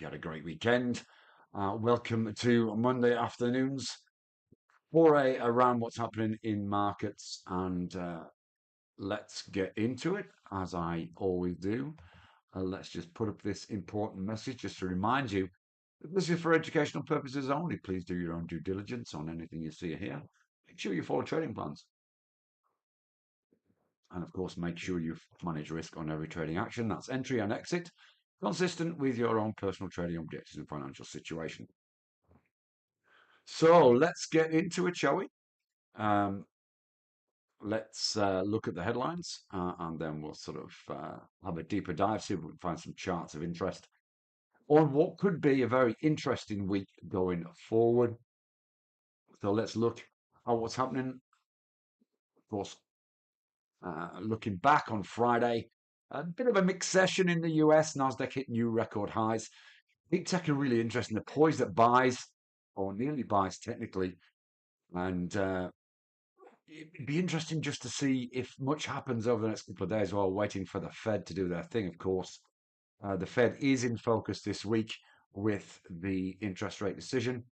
you had a great weekend. Welcome to Monday afternoons foray around what's happening in markets, and let's get into it as I always do. Let's just put up this important message just to remind you that this is for educational purposes only. Please do your own due diligence on anything you see here. Make sure you follow trading plans. And of course, make sure you manage risk on every trading action. That's entry and exit, consistent with your own personal trading objectives and financial situation. So let's get into it, shall we? Um, let's look at the headlines and then we'll sort of have a deeper dive, see if we can find some charts of interest on what could be a very interesting week going forward. So let's look at what's happening. Of course, looking back on Friday, a bit of a mixed session in the US. Nasdaq hit new record highs. Big tech are really interesting. They're poised at buys, or nearly buys technically, and it'd be interesting just to see if much happens over the next couple of days while waiting for the Fed to do their thing. Of course, the Fed is in focus this week with the interest rate decision.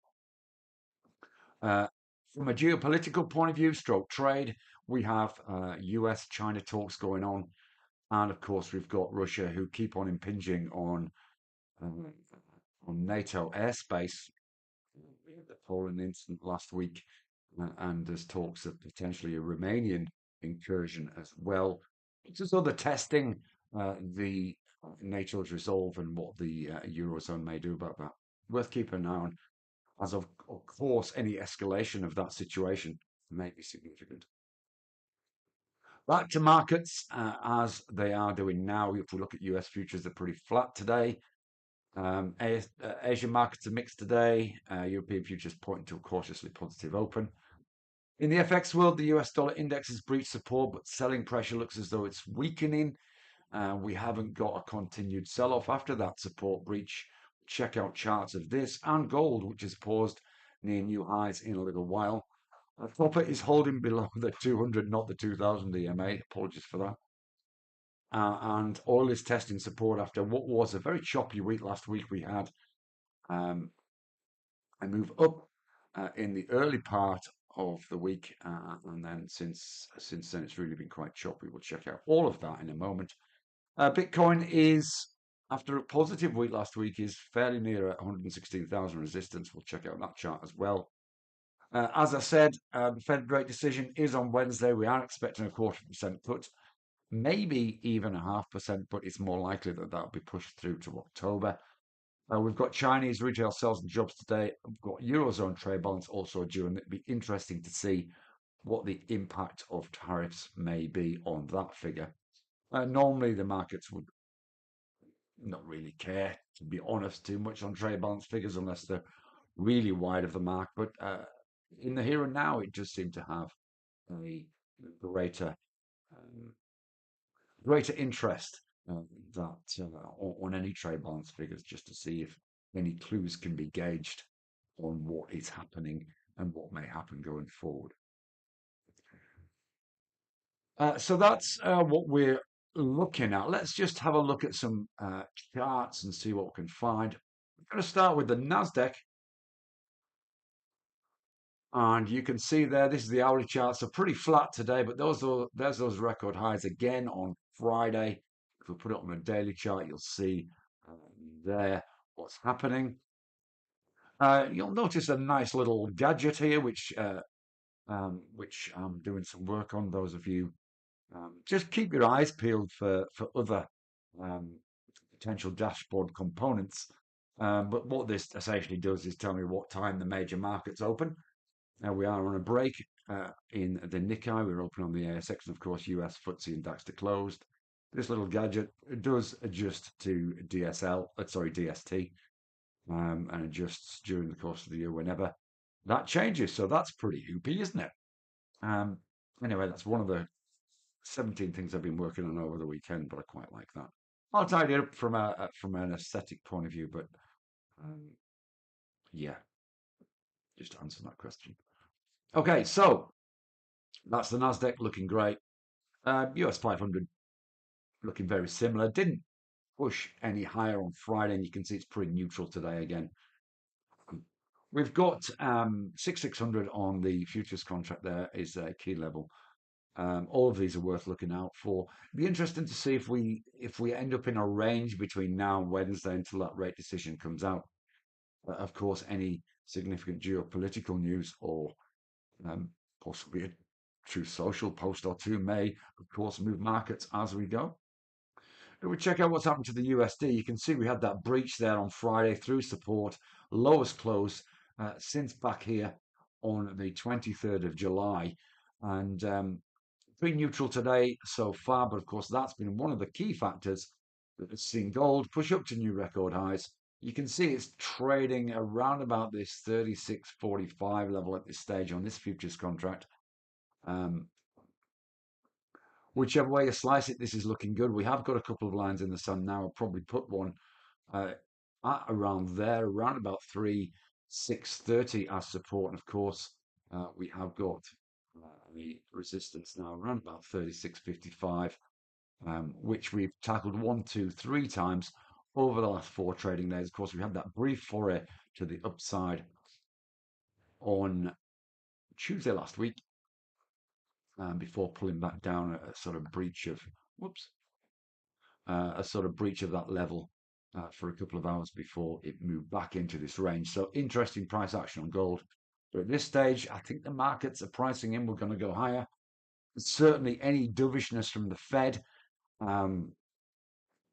From a geopolitical point of view, stroke trade, we have US-China talks going on. And of course, we've got Russia who keep on impinging on NATO airspace. We had the Poland incident last week, and there's talks of potentially a Romanian incursion as well. There's other testing the NATO's resolve and what the Eurozone may do about that. Worth keeping an eye on, as of course any escalation of that situation may be significant. Back to markets as they are doing now. If we look at US futures, they're pretty flat today. Asian markets are mixed today. European futures pointing to a cautiously positive open. In the FX world, the US dollar index has breached support, but selling pressure looks as though it's weakening. We haven't got a continued sell-off after that support breach. Check out charts of this and gold, which has paused near new highs in a little while. Copper is holding below the 200, not the 2000 EMA. Apologies for that. And oil is testing support after what was a very choppy week last week. We had a move up in the early part of the week, and then since then it's really been quite choppy. We'll check out all of that in a moment. Bitcoin is, after a positive week last week, is fairly near 116,000 resistance. We'll check out that chart as well. As I said, the Fed rate decision is on Wednesday. We are expecting a 0.25% cut, maybe even 0.5%, but it's more likely that that'll be pushed through to October. We've got Chinese retail sales and jobs today. We've got Eurozone trade balance also due, and it'd be interesting to see what the impact of tariffs may be on that figure. Normally, the markets would not really care, to be honest, too much on trade balance figures unless they're really wide of the mark. But in the here and now, it just seemed to have a greater interest on any trade balance figures, just to see if any clues can be gauged on what is happening and what may happen going forward. So that's what we're looking at. Let's just have a look at some charts and see what we can find. I'm going to start with the Nasdaq. And you can see there, this is the hourly chart. So pretty flat today, but there's those record highs again on Friday. If we put it on a daily chart, you'll see there what's happening. You'll notice a nice little gadget here, which I'm doing some work on. Those of you, just keep your eyes peeled for other potential dashboard components. But what this essentially does is tell me what time the major markets open. Now we are on a break in the Nikkei. We're open on the ASX, and of course, US FTSE and DAX are closed. This little gadget does adjust to DST, and adjusts during the course of the year whenever that changes. So that's pretty hoopy, isn't it? Anyway, that's one of the 17 things I've been working on over the weekend, but I quite like that. I'll tidy it up from an aesthetic point of view, but yeah, just to answer that question. Okay, so that's the Nasdaq looking great. US 500 looking very similar. Didn't push any higher on Friday, and you can see it's pretty neutral today again. We've got 6,600 on the futures contract. There is a key level. All of these are worth looking out for. It'd be interesting to see if we end up in a range between now and Wednesday until that rate decision comes out. Of course, any significant geopolitical news or possibly a true social post or two may, of course, move markets as we go. If we check out what's happened to the USD, you can see we had that breach there on Friday through support, lowest close since back here on the 23rd of July. And pretty neutral today so far, but of course, that's been one of the key factors that has seen gold push up to new record highs. You can see it's trading around about this 36.45 level at this stage on this futures contract. Whichever way you slice it, this is looking good. We have got a couple of lines in the sun now. I'll probably put one at around there, around about 3,630 as support. And of course, we have got the resistance now around about 36.55, which we've tackled 1, 2, 3 times over the last 4 trading days. Of course, we had that brief foray to the upside on Tuesday last week, before pulling back down a sort of breach of, a sort of breach of that level for a couple of hours before it moved back into this range. So interesting price action on gold. But at this stage, I think the markets are pricing in we're going to go higher. Certainly, any dovishness from the Fed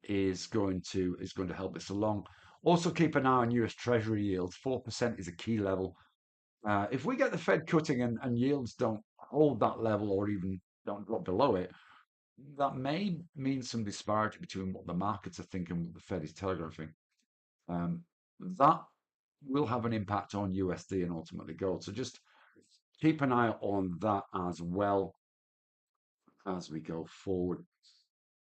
is going to help us along. Also, keep an eye on US Treasury yields. 4% is a key level. If we get the Fed cutting and yields don't hold that level or even don't drop below it, that may mean some disparity between what the markets are thinking and what the Fed is telegraphing. That will have an impact on USD and ultimately gold. So just keep an eye on that as well as we go forward.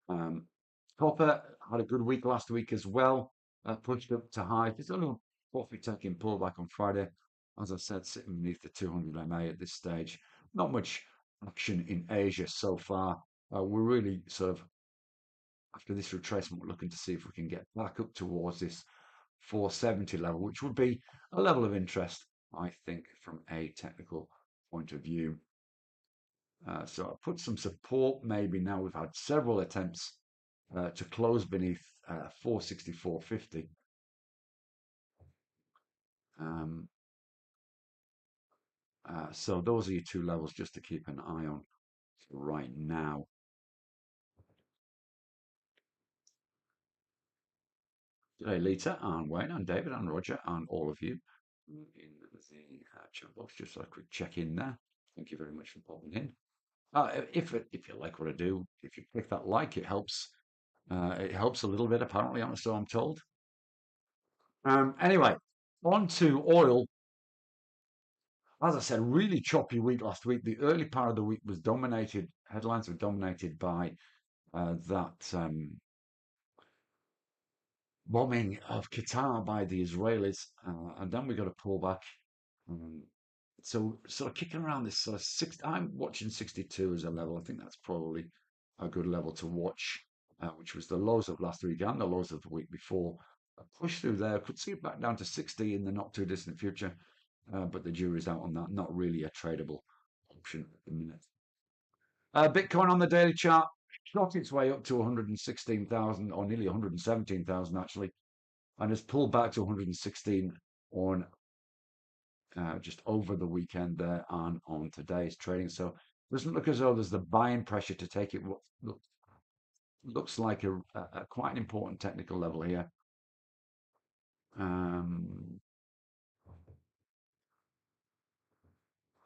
Copper had a good week last week as well, pushed up to high. There's only a profit taking pullback on Friday. As I said, sitting beneath the 200 MA at this stage. Not much action in Asia so far. We're really sort of, after this retracement, we're looking to see if we can get back up towards this 470 level, which would be a level of interest, I think, from a technical point of view. So I'll put some support maybe now. We've had several attempts to close beneath 464.50. So those are your two levels just to keep an eye on right now. G'day, Lita, and Wayne, and David, and Roger, and all of you in the chat box. Just a quick check in there. Thank you very much for popping in. If you like what I do, if you click that like, it helps. It helps a little bit, apparently, so I'm told. Anyway, on to oil. As I said, really choppy week last week. The early part of the week was dominated. Headlines were dominated by that bombing of Qatar by the Israelis, and then we got a pullback. So sort of kicking around this sort of I'm watching 62 as a level. I think that's probably a good level to watch, which was the lows of last week and the lows of the week before. A push through there, could see it back down to 60 in the not too distant future, but the jury's out on that. Not really a tradable option at the minute. Bitcoin on the daily chart shot its way up to 116,000 or nearly 117,000 actually, and has pulled back to 116 on just over the weekend there and on today's trading. So it doesn't look as though there's the buying pressure to take it. What looks like a quite an important technical level here.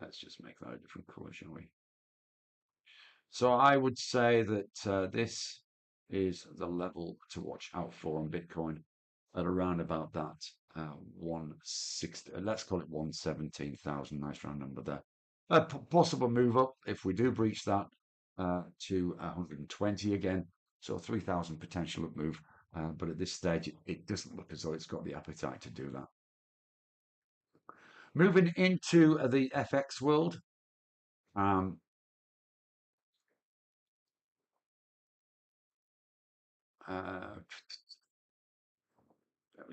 Let's just make that a different color, shall we? So I would say that this is the level to watch out for on Bitcoin at around about that 160. Let's call it 117,000. Nice round number there. A possible move up if we do breach that to 120 again. So 3,000 potential up move. But at this stage, it doesn't look as though it's got the appetite to do that. Moving into the FX world.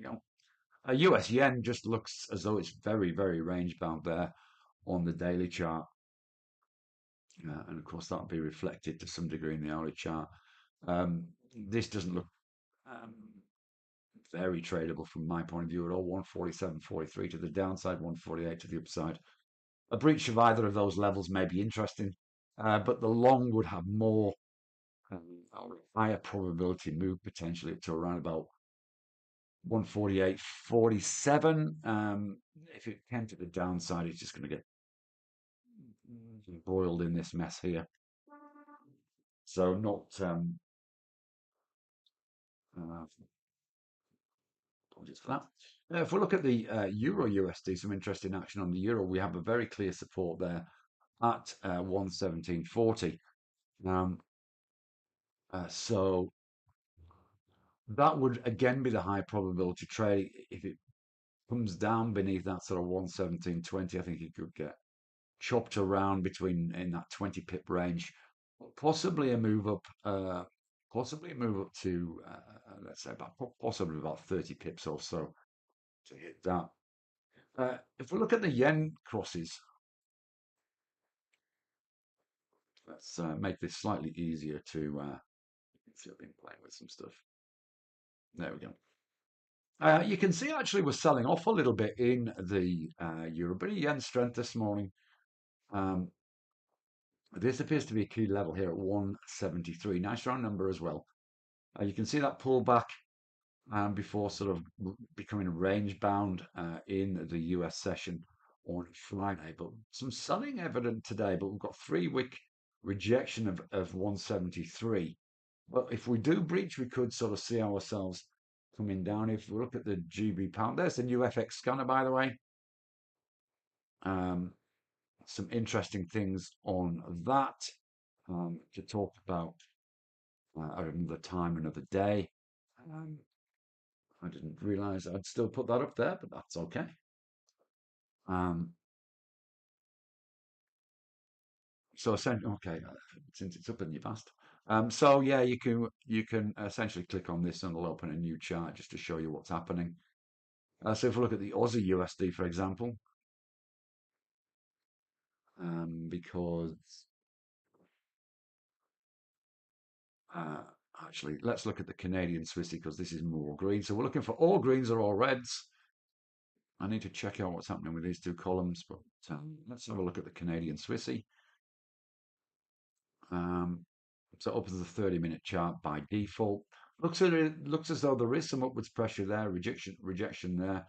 we go. US yen just looks as though it's very, very range bound there on the daily chart. And of course, that'll be reflected to some degree in the hourly chart. This doesn't look um, very tradable from my point of view at all. 147.43 to the downside, 148 to the upside. A breach of either of those levels may be interesting, but the long would have more higher probability move potentially up to around about 148.47. If it came to the downside, it's just going to get broiled in this mess here. So not apologies for that. If we look at the Euro USD, some interesting action on the Euro. We have a very clear support there at 117.40. So that would again be the high probability trade. If it comes down beneath that sort of 117.20, I think it could get chopped around between in that 20 pip range, possibly a move up, to let's say possibly about 30 pips or so to hit that. If we look at the yen crosses, let's make this slightly easier to. I've been playing with some stuff. There we go. You can see actually we're selling off a little bit in the euro, but yen strength this morning. This appears to be a key level here at 173. Nice round number as well. You can see that pullback before sort of becoming range bound in the US session on Friday. But some selling evident today, but we've got 3-week rejection of 173. But if we do breach, we could sort of see ourselves coming down. If we look at the GB pound, there's the new FX scanner, by the way. Some interesting things on that to talk about at another time, another day. I didn't realize I'd still put that up there, but that's okay. So essentially, okay, since it's up in your past. So yeah, you can essentially click on this and it'll open a new chart just to show you what's happening. So if we look at the Aussie USD, for example, because actually, let's look at the Canadian Swissy because this is more green. So we're looking for all greens or all reds. I need to check out what's happening with these two columns, but let's have a look at the Canadian Swissy. So up to the 30-minute chart by default. Looks as though there is some upwards pressure there, rejection there.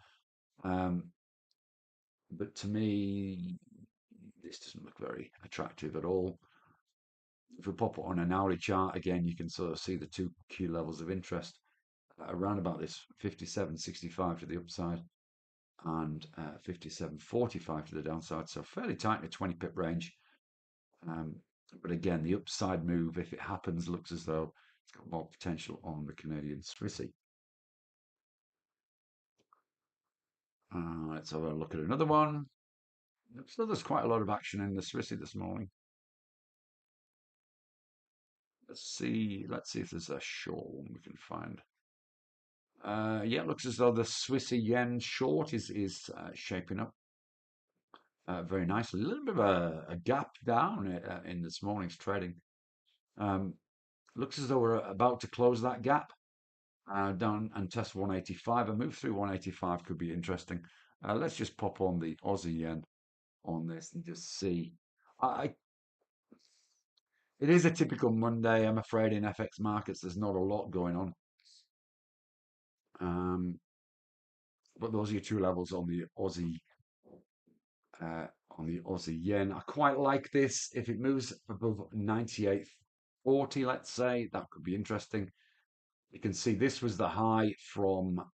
But to me, this doesn't look very attractive at all. If we pop it on an hourly chart again, you can sort of see the two key levels of interest around about this 57.65 to the upside and 57.45 to the downside. So fairly tight in the 20 pip range. But again, the upside move, if it happens, looks as though it's got more potential on the Canadian Swissy. Let's have a look at another one. So there's quite a lot of action in the Swissy this morning. Let's see if there's a short one we can find. Yeah, it looks as though the Swissy yen short is shaping up very nicely. A little bit of a gap down in this morning's trading. Looks as though we're about to close that gap down and test 185. A move through 185 could be interesting. Let's just pop on the Aussie yen on this and just see. It is a typical Monday, I'm afraid, in FX markets. There's not a lot going on. But those are your two levels on the Aussie yen. I quite like this. If it moves above 98.40, let's say, that could be interesting. You can see this was the high from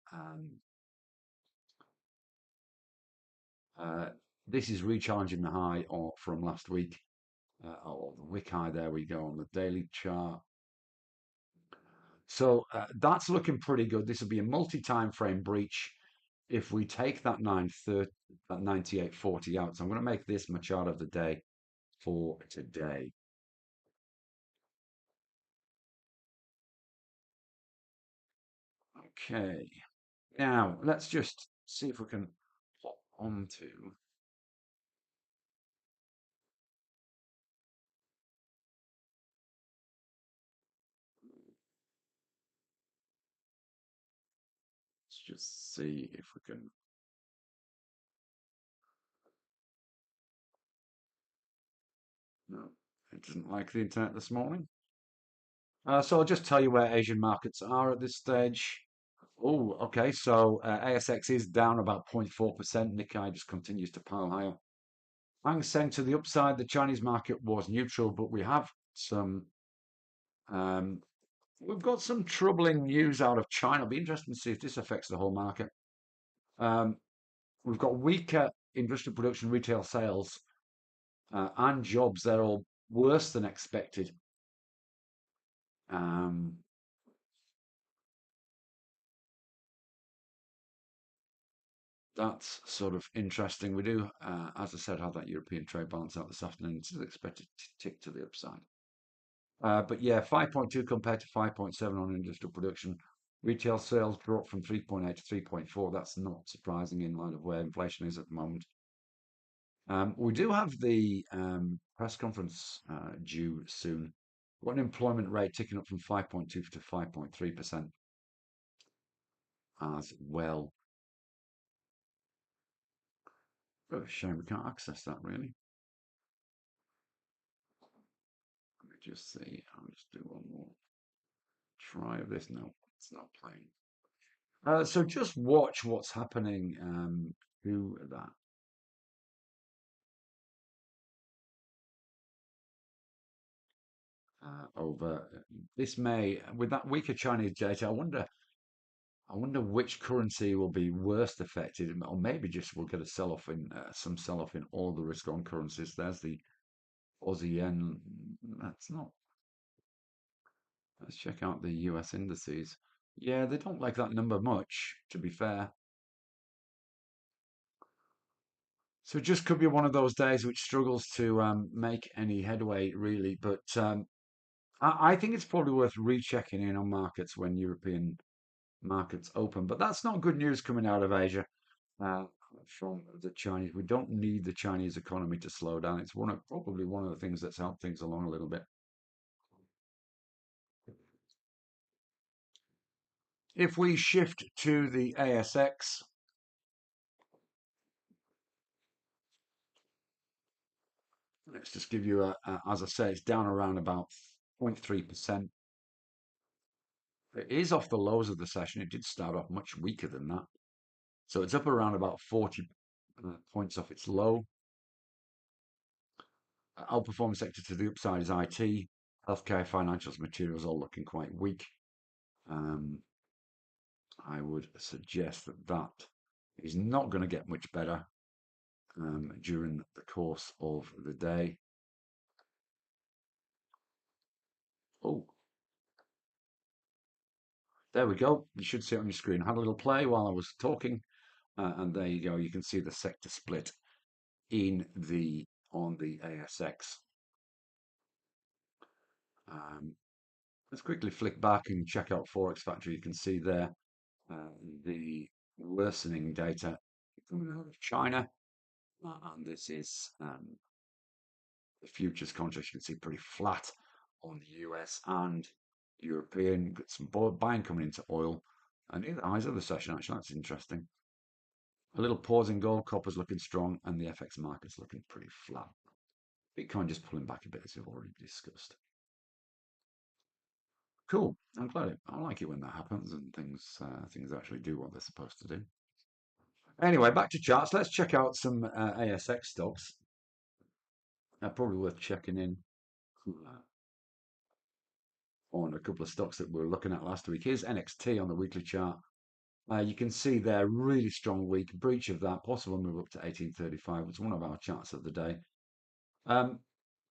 this is re-challenging the high from last week. Or the wick high, there we go on the daily chart. So that's looking pretty good. This will be a multi-time frame breach if we take that 98.40 out. So I'm going to make this my chart of the day for today. Okay. Now, let's just see if we can pop onto. Let's just see if we can. No, it doesn't like the internet this morning. So I'll just tell you where Asian markets are at this stage. Oh, okay. So ASX is down about 0.4%. Nikkei just continues to pile higher. Hang Seng to the upside. The Chinese market was neutral, but we have some. Um, we've got some troubling news out of China. It'll be interesting to see if this affects the whole market. Um, we've got weaker industrial production, retail sales, and jobs. They're all worse than expected. Um, that's sort of interesting. We do, as I said, have that European trade balance out this afternoon. It's expected to tick to the upside. But yeah, 5.2 compared to 5.7 on industrial production. Retail sales dropped from 3.8 to 3.4. That's not surprising in light of where inflation is at the moment. We do have the press conference due soon. What unemployment rate ticking up from 5.2 to 5.3% as well. Oh, shame we can't access that really. Let me just see. I'll just do one more try of this. No, it's not playing. So just watch what's happening to that. Over this May with that weaker Chinese data. I wonder which currency will be worst affected, or maybe just we'll get a sell-off in some sell-off in all the risk-on currencies. There's the Aussie yen. That's not. Let's check out the US indices. Yeah, they don't like that number much, to be fair. So it just could be one of those days which struggles to make any headway, really. But I think it's probably worth rechecking in on markets when European markets open. But that's not good news coming out of Asia uh, from the Chinese. We don't need the Chinese economy to slow down. It's probably one of the things that's helped things along a little bit. If we shift to the ASX, let's just give you as I say, it's down around about 0.3%. It is off the lows of the session. It did start off much weaker than that. So it's up around about 40 points off its low. Outperforming sector to the upside is IT, healthcare, financials, materials, all looking quite weak. I would suggest that that is not going to get much better during the course of the day. Oh, there we go. You should see it on your screen. I had a little play while I was talking, and there you go. You can see the sector split on the ASX. Let's quickly flick back and check out Forex Factory. You can see there the worsening data coming out of China, and this is the futures contracts. You can see pretty flat on the US and European. Got some buying coming into oil, and near the highs of the session. Actually, that's interesting. A little pause in gold. Copper's looking strong, and the FX market's looking pretty flat. Bitcoin just pulling back a bit, as we've already discussed. Cool. I'm glad I like it when that happens and things actually do what they're supposed to do. Anyway, back to charts. Let's check out some ASX stocks. Probably worth checking in on a couple of stocks that we were looking at last week. Here's NXT on the weekly chart. You can see there, really strong week, breach of that, possible move up to 1835. It's one of our charts of the day.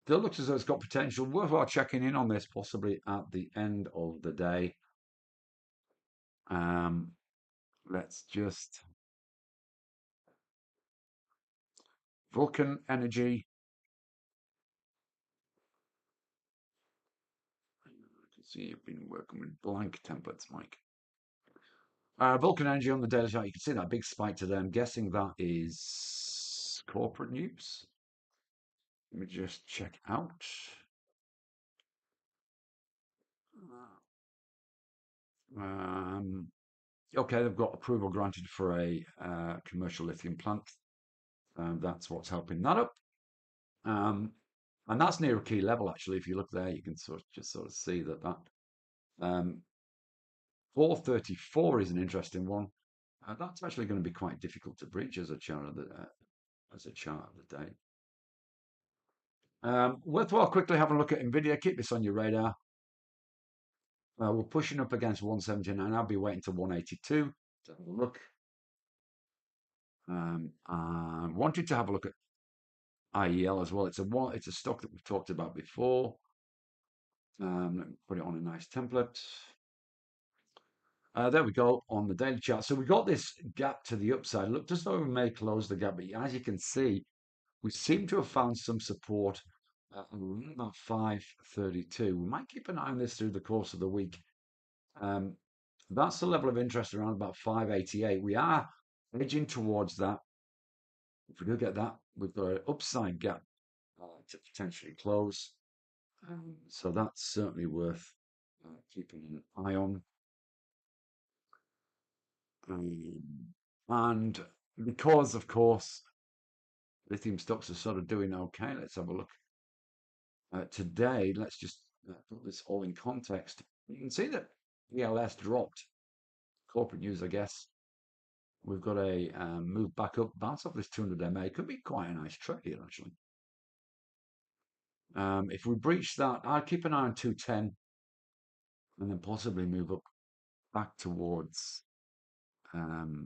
Still looks as though it's got potential. Worthwhile checking in on this, possibly at the end of the day. Let's just Vulcan Energy. I can see you've been working with blank templates, Mike. Vulcan Energy on the daily chart. You can see that big spike today. I'm guessing that is corporate news. Let me just check out. Um, okay, they've got approval granted for a commercial lithium plant. That's what's helping that up. Um, and that's near a key level, actually. If you look there, you can sort of see that um, 434 is an interesting one. That's actually going to be quite difficult to breach as a chart of the day. Worthwhile quickly having a look at Nvidia. Keep this on your radar. We're pushing up against 179. I'll be waiting to 182 to have a look. I wanted to have a look at IEL as well. It's a stock that we've talked about before. Let me put it on a nice template. There we go on the daily chart. So we got this gap to the upside. Looked as though we may close the gap, but as you can see, we seem to have found some support around about 532. We might keep an eye on this through the course of the week. That's the level of interest around about 588. We are edging towards that. If we do get that, we've got an upside gap to potentially close. So that's certainly worth keeping an eye on. And because, of course, lithium stocks are sort of doing okay, let's have a look. Today, let's just put this all in context. You can see that ELS dropped. Corporate news, I guess. We've got a move back up, bounce off this 200 MA. Could be quite a nice trade here, actually. If we breach that, I'd keep an eye on 210 and then possibly move up back towards that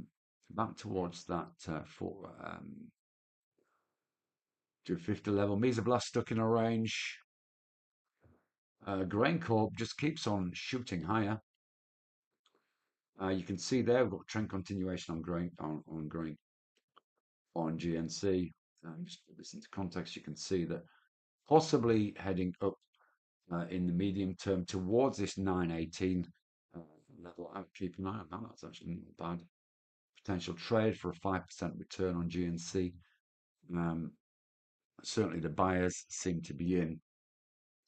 250 level. Mesoblast stuck in a range. Grain Corp just keeps on shooting higher. You can see there we've got trend continuation on grain on GNC. Just put this into context. You can see that possibly heading up in the medium term towards this 918 level. I would keep an eye on that. That's actually not bad. Potential trade for a 5% return on GNC. Certainly the buyers seem to be in.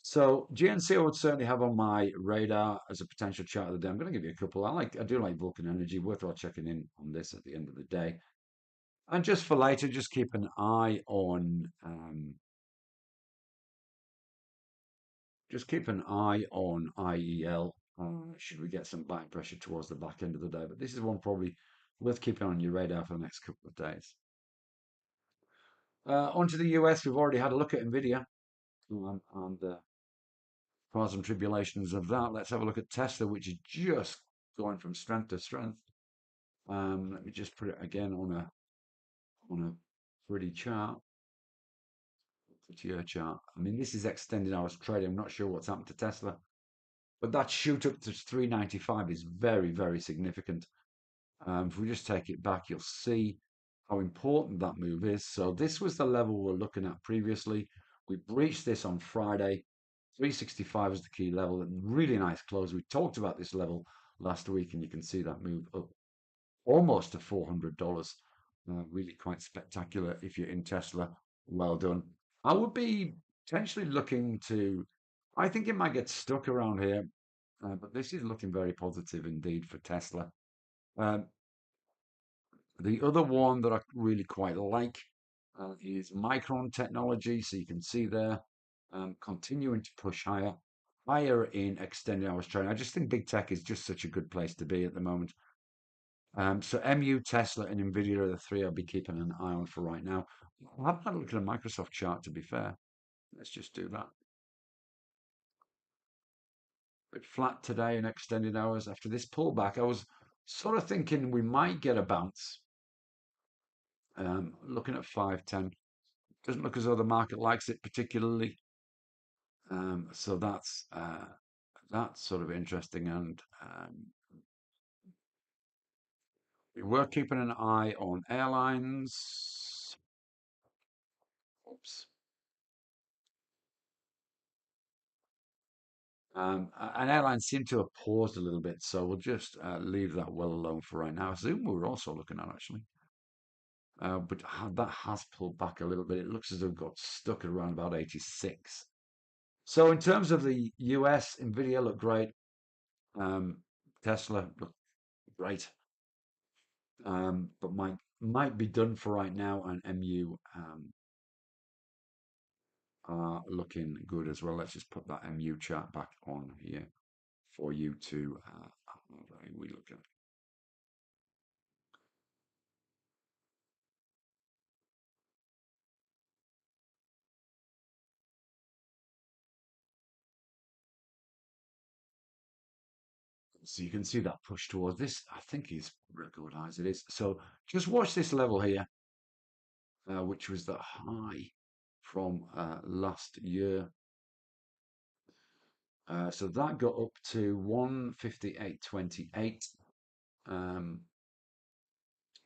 So GNC I would certainly have on my radar as a potential chart of the day. I'm going to give you a couple. I do like Vulcan Energy. Worthwhile checking in on this at the end of the day. And just for later, just keep an eye on IEL. Should we get some buying pressure towards the back end of the day? But this is one probably worth keeping on your radar for the next couple of days. Onto the US, we've already had a look at Nvidia and the trials and tribulations of that. Let's have a look at Tesla, which is just going from strength to strength. Let me just put it again on a pretty chart. Prettier chart. I mean, this is extended hours trading. I'm not sure what's happened to Tesla, but that shoot up to 395 is very, very significant. If we just take it back, you'll see how important that move is. So this was the level we were looking at previously. We breached this on Friday. 365 is the key level. And really nice close. We talked about this level last week, and you can see that move up almost to $400. Really quite spectacular if you're in Tesla. Well done. I would be potentially looking to, I think it might get stuck around here, but this is looking very positive indeed for Tesla. Um, the other one that I really quite like is Micron Technology. So you can see there, continuing to push higher in extended hours trading. I just think big tech is just such a good place to be at the moment. So MU, Tesla, and Nvidia are the three I'll be keeping an eye on for right now. I haven't had a look at a Microsoft chart, to be fair. Let's just do that. Bit flat today in extended hours after this pullback. I was sort of thinking we might get a bounce. Looking at 510, doesn't look as though the market likes it particularly. So that's sort of interesting, and we were keeping an eye on airlines. Oops. And airlines seem to have paused a little bit, so we'll just leave that well alone for right now. Zoom, we were also looking at actually, but that has pulled back a little bit. It looks as though it got stuck at around about 86. So in terms of the US, Nvidia looked great. Um, Tesla looked great, but might be done for right now, and MU are looking good as well. Let's just put that MU chart back on here for you to we look at. So you can see that push towards this. I think is record high as it is. So just watch this level here, which was the high from last year. So that got up to 158.28. Um,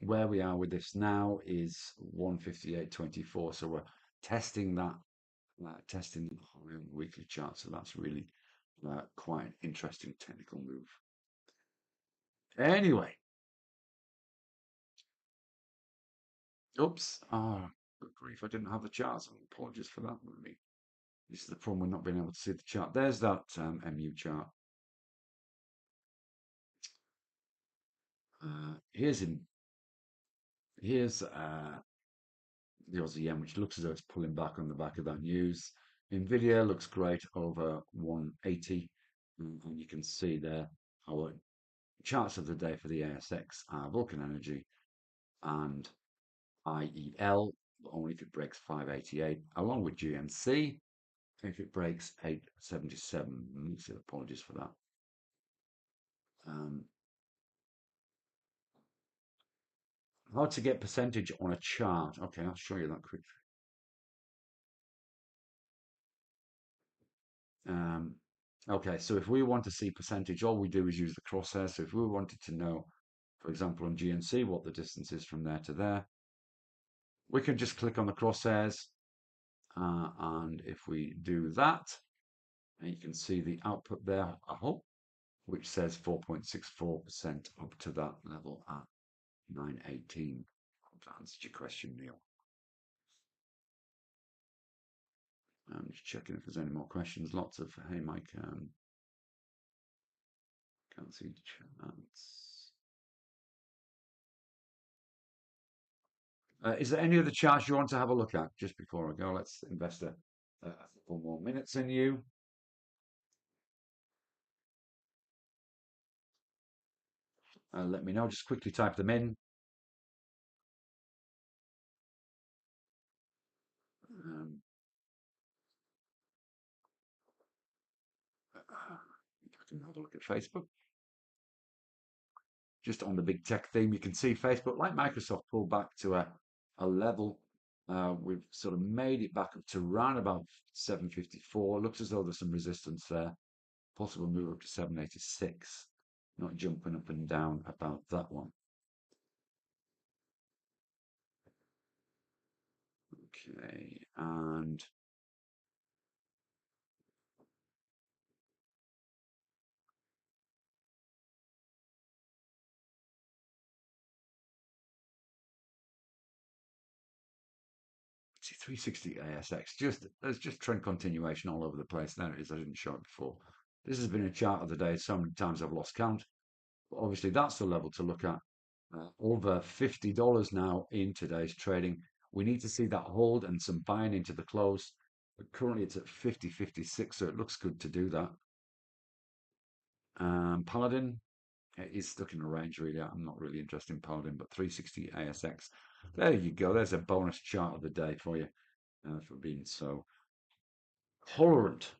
where we are with this now is 158.24. So we're testing that, testing the high on the weekly chart. So that's really quite an interesting technical move. Anyway, oops. Oh, good grief. I didn't have the charts. Apologies for that. This is the problem with not being able to see the chart. There's that MU chart. Here's the Aussie yen, which looks as though it's pulling back on the back of that news. Nvidia looks great over 180, and you can see there our charts of the day for the ASX are Vulcan Energy and IEL, only if it breaks 588, along with GMC if it breaks 877. Apologies for that. Um, how to get percentage on a chart? Okay, I'll show you that quickly. Um, okay, so if we want to see percentage, all we do is use the crosshair. So if we wanted to know, for example, on GNC, what the distance is from there to there, we can just click on the crosshairs. And if we do that, and you can see the output there, I hope, which says 4.64% up to that level at 918. Hope that answered your question, Neil. I'm just checking if there's any more questions. Lots of, hey, Mike, can't see the chats. Is there any other charts you want to have a look at just before I go? Let's invest a couple more minutes in you. Let me know. Just quickly type them in. I can have a look at Facebook. Just on the big tech theme, you can see Facebook, like Microsoft, pull back to a level. We've sort of made it back up to around about 754. Looks as though there's some resistance there. Possible move up to 786. Not jumping up and down about that one. Okay, and 360 ASX, there's just trend continuation all over the place. There it is. I didn't show it before. This has been a chart of the day. So many times I've lost count. But obviously, that's the level to look at. Over $50 now in today's trading. We need to see that hold and some buying into the close. But currently, it's at 50.56, so it looks good to do that. Paladin is stuck in a range, really. I'm not really interested in Paladin, but 360 ASX. There you go. There's a bonus chart of the day for you for being so tolerant.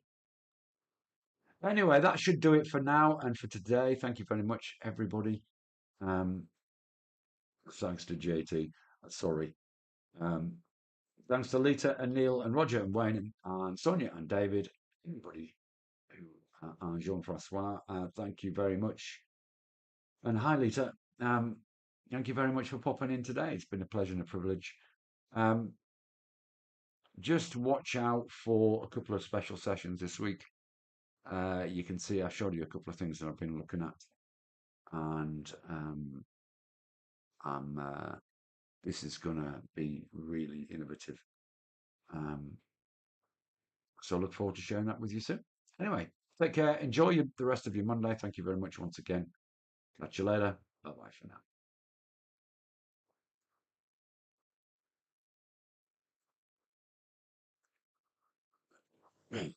Anyway, that should do it for now and for today. Thank you very much, everybody. Um, thanks to JT. Sorry. Um, thanks to Lita and Neil and Roger and Wayne and Sonia and David, everybody who and Jean-Francois. Thank you very much. And hi, Lita. Um, thank you very much for popping in today. It's been a pleasure and a privilege. Um, just watch out for a couple of special sessions this week. You can see I showed you a couple of things that I've been looking at, and I'm this is going to be really innovative. Um, so I look forward to sharing that with you soon. Anyway, take care. Enjoy the rest of your Monday. Thank you very much once again. Catch you later. Bye bye for now.